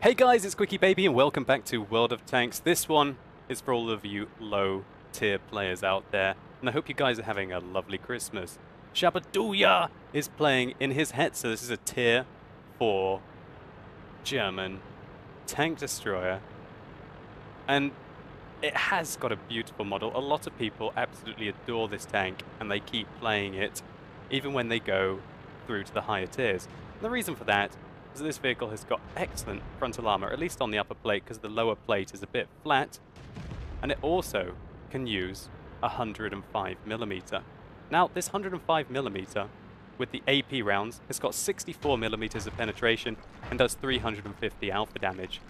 Hey guys, it's Quickie Baby and welcome back to World of Tanks. This one is for all of you low tier players out there, and I hope you guys are having a lovely Christmas. Shabaduya is playing in his Hetzer. This is a tier 4 German tank destroyer, and it has got a beautiful model. A lot of people absolutely adore this tank and they keep playing it even when they go through to the higher tiers. And the reason for that is that this vehicle has got excellent frontal armor, at least on the upper plate, because the lower plate is a bit flat, and it also can use 105mm. Now, this 105mm with the AP rounds has got 64mm of penetration and does 350 alpha damage.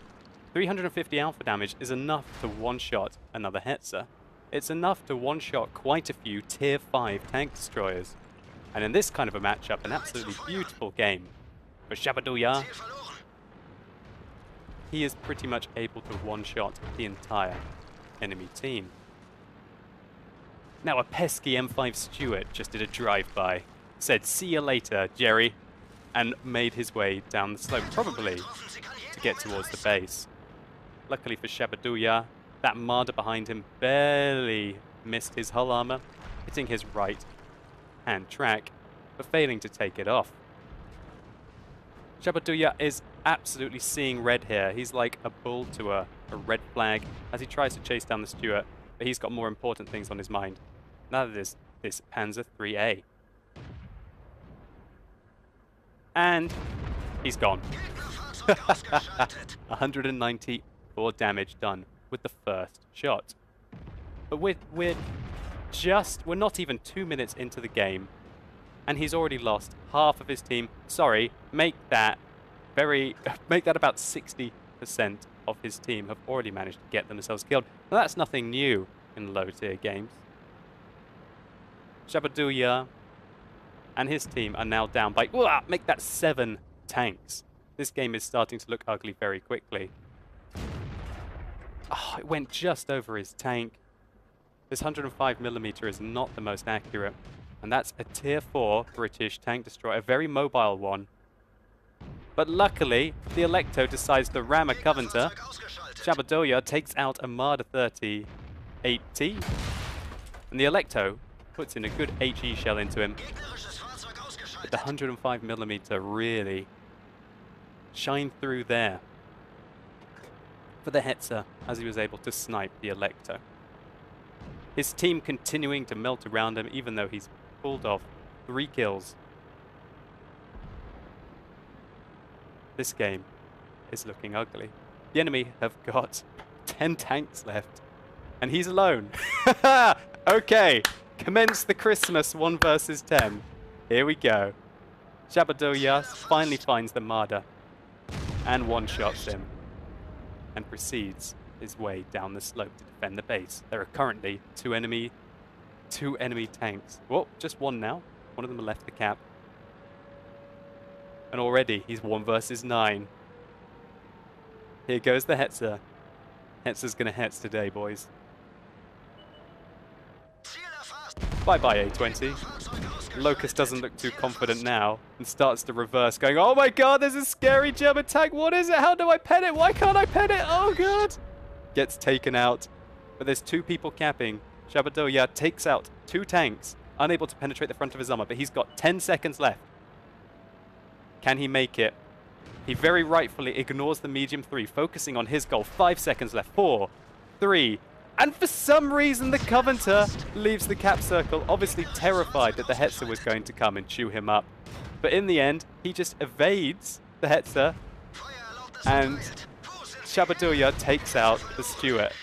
350 alpha damage is enough to one-shot another Hetzer. It's enough to one-shot quite a few tier 5 tank destroyers. And in this kind of a matchup, an absolutely beautiful game for Shabaduya, he is pretty much able to one-shot the entire enemy team. Now a pesky M5 Stuart just did a drive-by, said "see you later, Jerry," and made his way down the slope, probably to get towards the base. Luckily for Shabaduya, that Marder behind him barely missed his hull armor, hitting his right hand track, but failing to take it off. Shabaduya is absolutely seeing red here. He's like a bull to a red flag as he tries to chase down the Stuart, but he's got more important things on his mind. Now that is this Panzer IIIA. And he's gone. 194 damage done with the first shot. But we're not even 2 minutes into the game, and he's already lost half of his team. Sorry, make that about 60% of his team have already managed to get themselves killed. Now that's nothing new in low tier games. Shabaduya and his team are now down by, make that 7 tanks. This game is starting to look ugly very quickly. Oh, it went just over his tank. This 105mm is not the most accurate. And that's a tier 4 British tank destroyer, a very mobile one. But luckily, the Electo decides to ram a Covenanter. Shabaduya takes out a Marder 30 8T. And the Electo puts in a good HE shell into him. But the 105mm really shined through there for the Hetzer as he was able to snipe the Electo. His team continuing to melt around him even though he's pulled off 3 kills. This game is looking ugly. The enemy have got 10 tanks left, and he's alone. Okay, commence the Christmas 1 versus 10. Here we go. Shabaduya finally finds the Marder and one-shots him and proceeds his way down the slope to defend the base. There are currently two enemy tanks. Well, just one now. One of them left the cap. And already he's 1 versus 9. Here goes the Hetzer. Hetzer's gonna Hetz today, boys. Bye-bye, A20. Locust doesn't look too confident now and starts to reverse, going, oh my god, there's a scary German tank. What is it? How do I pen it? Why can't I pen it? Oh god. Gets taken out. But there's 2 people capping. Shabaduya takes out 2 tanks, unable to penetrate the front of his armor, but he's got 10 seconds left. Can he make it? He very rightfully ignores the medium 3, focusing on his goal. 5 seconds left. 4, 3, and for some reason the Covenanter leaves the cap circle, obviously terrified that the Hetzer was going to come and chew him up. But in the end, he just evades the Hetzer, and Shabaduya takes out the Stuart.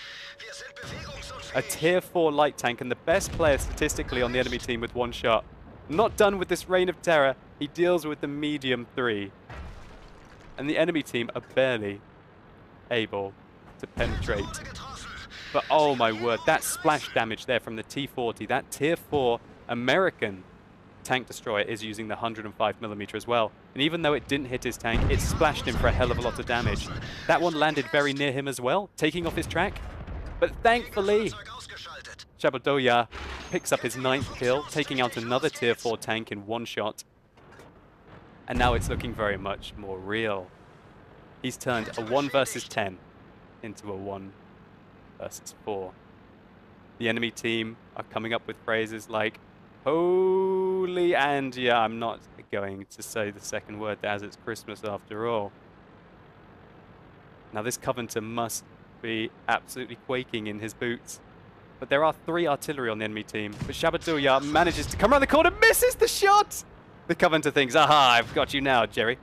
A tier 4 light tank and the best player statistically on the enemy team with 1 shot. Not done with this reign of terror, he deals with the medium 3. And the enemy team are barely able to penetrate. But oh my word, that splash damage there from the T-40, that tier 4 American tank destroyer is using the 105mm as well. And even though it didn't hit his tank, it splashed him for a hell of a lot of damage. That one landed very near him as well, taking off his track. But thankfully, Shabaduya picks up his 9th kill, taking out another tier 4 tank in 1 shot. And now it's looking very much more real. He's turned a 1 versus 10 into a 1 versus 4. The enemy team are coming up with phrases like, holy, and yeah, I'm not going to say the second word as it's Christmas after all. Now this Covenanter must be absolutely quaking in his boots. But there are 3 artillery on the enemy team. But Shabaduya manages to come around the corner, misses the shot! The Covenanter thinks, aha, I've got you now, Jerry.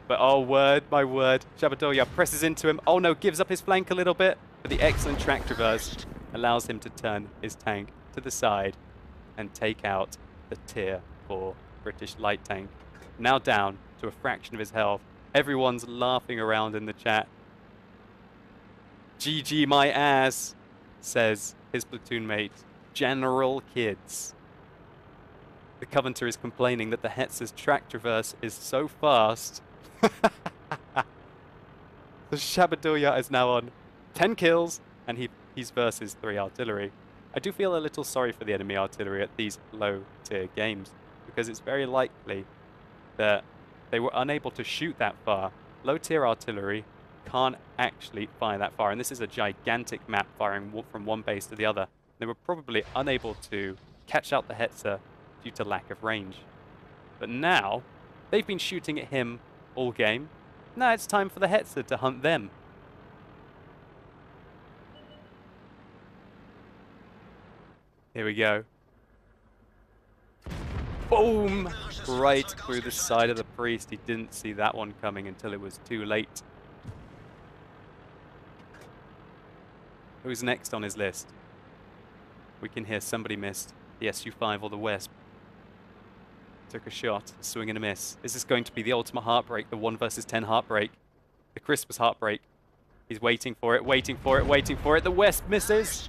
But oh, word, my word. Shabaduya presses into him. Oh no, gives up his flank a little bit. But the excellent track traverse allows him to turn his tank to the side and take out the Tier 4 British light tank. Now down to a fraction of his health. Everyone's laughing around in the chat. GG my ass, says his platoon mate, General Kids. The Covenanter is complaining that the Hetzer's track traverse is so fast. The Shabaduya is now on 10 kills, and he's versus 3 artillery. I do feel a little sorry for the enemy artillery at these low-tier games, because it's very likely that they were unable to shoot that far. Low-tier artillery can't actually fire that far, and this is a gigantic map firing from one base to the other. They were probably unable to catch out the Hetzer due to lack of range. But now, they've been shooting at him all game. Now it's time for the Hetzer to hunt them. Here we go. Boom! Right through the side of the priest. He didn't see that one coming until it was too late. Who's next on his list? We can hear somebody missed. The Su-5 or the Wesp. Took a shot, a swing and a miss. Is this going to be the ultimate heartbreak? The 1 versus 10 heartbreak? The Christmas heartbreak? He's waiting for it, waiting for it, waiting for it. The Wesp misses!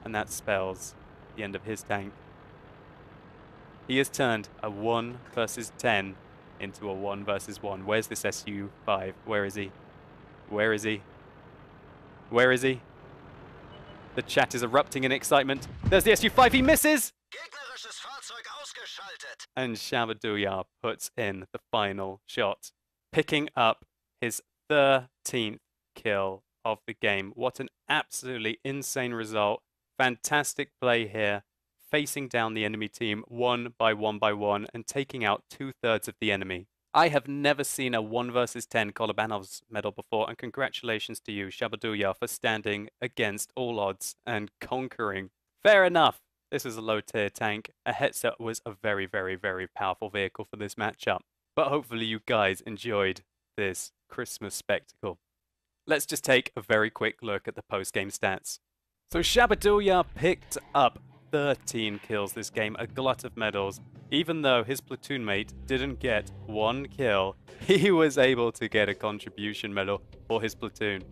And that spells the end of his tank. He has turned a 1 versus 10 into a 1 versus 1. Where's this Su-5? Where is he? Where is he? Where is he? The chat is erupting in excitement. There's the Su-5. He misses! And Shabaduya puts in the final shot, picking up his 13th kill of the game. What an absolutely insane result. Fantastic play here, facing down the enemy team one by one and taking out 2/3 of the enemy. I have never seen a 1 versus 10 Kolobanov's medal before, and congratulations to you, Shabaduya, for standing against all odds and conquering. Fair enough. This is a low-tier tank. A Hetzer was a very, very, very powerful vehicle for this matchup. But hopefully you guys enjoyed this Christmas spectacle. Let's just take a very quick look at the post-game stats. So Shabaduya picked up 13 kills this game, a glut of medals. Even though his platoon mate didn't get 1 kill, he was able to get a contribution medal for his platoon.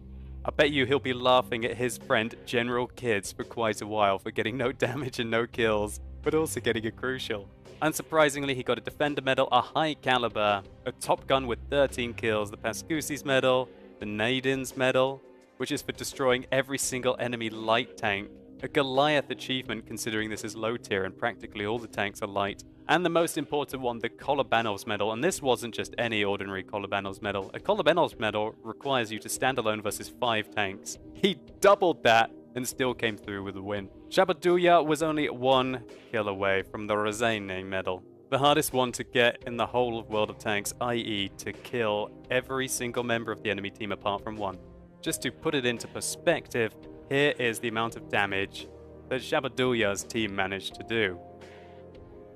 I bet you he'll be laughing at his friend General Kids for quite a while for getting no damage and no kills, but also getting a crucial. Unsurprisingly, he got a Defender medal, a High Caliber, a Top Gun with 13 kills, the Pascusi's medal, the Naden's medal, which is for destroying every single enemy light tank, a Goliath achievement considering this is low tier and practically all the tanks are light, and the most important one, the Kolobanov's medal. And this wasn't just any ordinary Kolobanov's medal. A Kolobanov's medal requires you to stand alone versus 5 tanks. He doubled that and still came through with a win. Shabaduya was only 1 kill away from the Rozane medal, the hardest one to get in the whole of World of Tanks, i.e. to kill every single member of the enemy team apart from 1. Just to put it into perspective, here is the amount of damage that Shabaduya's team managed to do.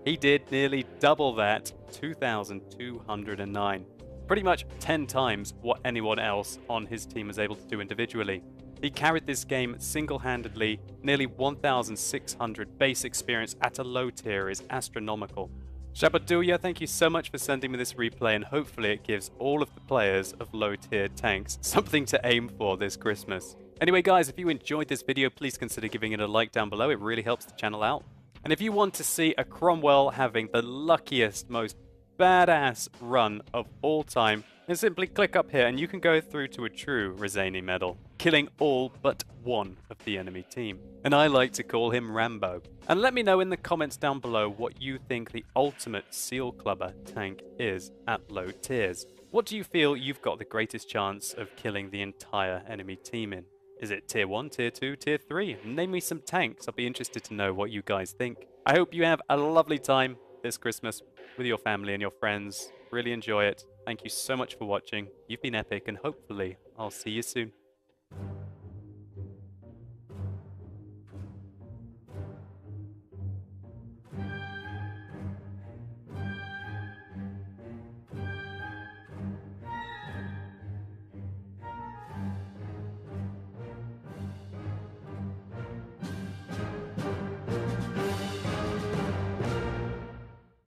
He did nearly double that, 2,209. Pretty much 10 times what anyone else on his team was able to do individually. He carried this game single-handedly. Nearly 1,600 base experience at a low tier is astronomical. Shabaduya, thank you so much for sending me this replay, and hopefully it gives all of the players of low-tier tanks something to aim for this Christmas. Anyway guys, if you enjoyed this video, please consider giving it a like down below. It really helps the channel out. And if you want to see a Cromwell having the luckiest, most badass run of all time, then simply click up here and you can go through to a true Rozane medal. killing all but one of the enemy team. And I like to call him Rambo. And let me know in the comments down below what you think the ultimate Seal Clubber tank is at low tiers. What do you feel you've got the greatest chance of killing the entire enemy team in? Is it tier 1, tier 2, tier 3? Name me some tanks. I'll be interested to know what you guys think. I hope you have a lovely time this Christmas with your family and your friends. Really enjoy it. Thank you so much for watching. You've been epic, and hopefully I'll see you soon.